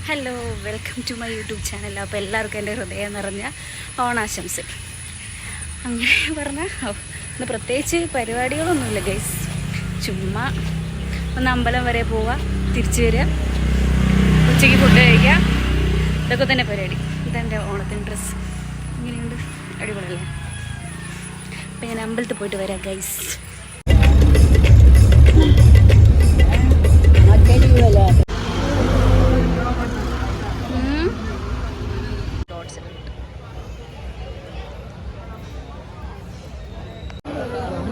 Hello, welcome to my YouTube channel. അപ്പോൾ എല്ലാവർക്കും എൻ്റെ ഹൃദയം നിറഞ്ഞ ഓണാശംസ. അങ്ങനെ പറഞ്ഞാൽ ഇന്ന് പ്രത്യേകിച്ച് പരിപാടികളൊന്നുമില്ല ഗൈസ്. ചുമ്മാ ഒന്ന് അമ്പലം വരെ പോവുക, തിരിച്ചു വരിക, ഉച്ചയ്ക്ക് ഫുഡ് കഴിക്കുക, ഇതൊക്കെ തന്നെ പരിപാടി. ഇതെൻ്റെ ഓണത്തിന് ഡ്രസ്സ് ഇങ്ങനെയുണ്ട്, അടിപൊളിയല്ലേ? അപ്പോൾ ഞാൻ അമ്പലത്തിൽ പോയിട്ട് വരാം ഗൈസ്.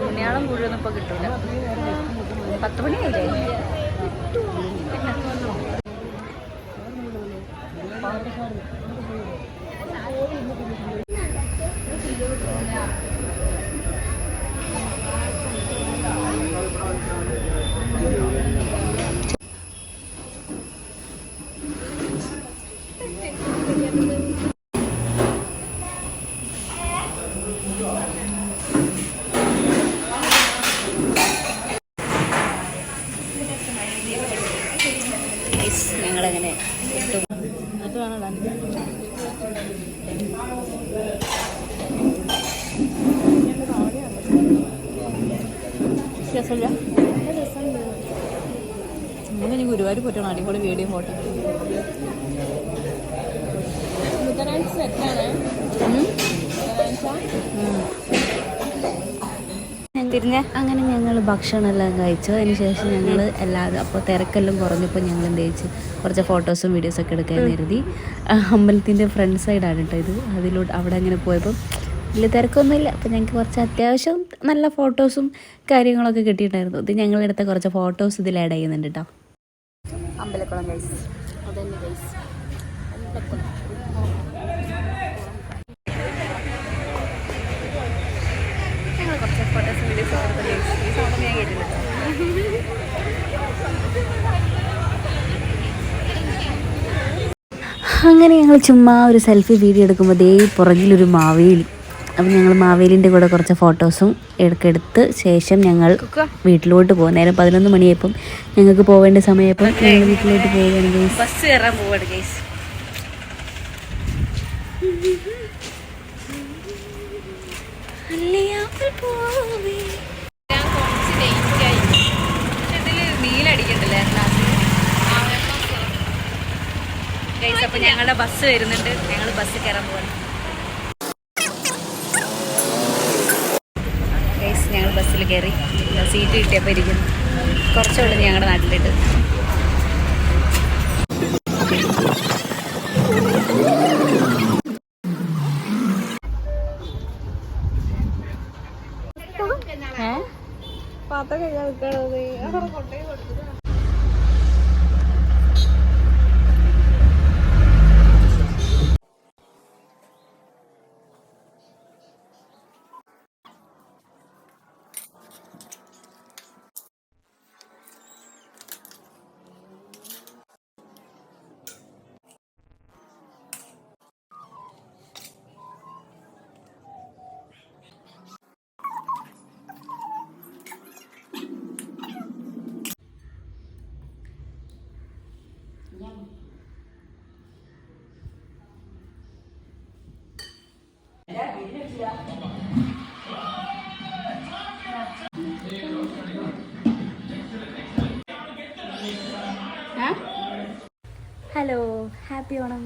മലയാളം മുഴുവനും ഇപ്പോൾ കിട്ടൂല. 10 മണിയായില്ലേ? ഞങ്ങളങ്ങനെ അത് വേണോ രസമില്ല. നമുക്ക് ഇനി ഗുരുവായൂർ പോയിട്ടാണ് അടിപൊളി വീഡിയോ ഫോട്ടോ. തിരിഞ്ഞ അങ്ങനെ ഞങ്ങൾ ഭക്ഷണമെല്ലാം കഴിച്ചു. അതിന് ശേഷം ഞങ്ങൾ എല്ലാവരും അപ്പോൾ തിരക്കെല്ലാം കുറഞ്ഞപ്പോൾ ഞങ്ങൾ എന്ത് കഴിച്ചു, കുറച്ച് ഫോട്ടോസും വീഡിയോസൊക്കെ എടുക്കാൻ കരുതി. അമ്പലത്തിൻ്റെ ഫ്രണ്ട് സൈഡാണ് കേട്ടോ ഇത്. അതിലൂടെ അവിടെ അങ്ങനെ പോയപ്പം വലിയ തിരക്കൊന്നുമില്ല. അപ്പോൾ ഞങ്ങൾക്ക് കുറച്ച് അത്യാവശ്യം നല്ല ഫോട്ടോസും കാര്യങ്ങളൊക്കെ കിട്ടിയിട്ടുണ്ടായിരുന്നു. ഇത് ഞങ്ങളെടുത്ത കുറച്ച് ഫോട്ടോസ് ഇതിൽ ആഡ് ചെയ്യുന്നുണ്ട് കേട്ടോ. അമ്പലക്കുളം ഗൈസ്, അതന്നെ ഗൈസ്, അമ്പലക്കുളം. ഞങ്ങൾ കുറച്ച് ഫോട്ടോസും വീഡിയോസും എടുത്ത ഈ സൗണ്ട് ഞാൻ കേട്ടിട്ടുണ്ട്. അങ്ങനെ ഞങ്ങൾ ചുമ്മാ ഒരു സെൽഫി വീഡിയോ എടുക്കുമ്പോൾ ദേ പുറകിലൊരു മാവേലി. അപ്പം ഞങ്ങൾ മാവേലിൻ്റെ കൂടെ കുറച്ച് ഫോട്ടോസും എടുത്ത് ശേഷം ഞങ്ങൾ വീട്ടിലോട്ട് പോകും. നേരം 11 മണിയായപ്പം ഞങ്ങൾക്ക് പോവേണ്ട സമയപ്പം ഞങ്ങൾ വീട്ടിലോട്ട് പോവുകയാണ് ഗൈസ്. ബസ് കയറാൻ പോവാണ് ഗൈസ്. അപ്പം ഞങ്ങളുടെ ബസ് വരുന്നുണ്ട്, ഞങ്ങൾ ബസ് കയറാൻ പോവാണ് ഗൈസ്. ഞങ്ങൾ ബസ്സിൽ കയറി, സീറ്റ് കിട്ടിയപ്പോൾ ഇരിക്കുന്നു. കുറച്ചുകൂടെ ഞങ്ങളുടെ നാട്ടിലിട്ട്. Hello, happy Onam.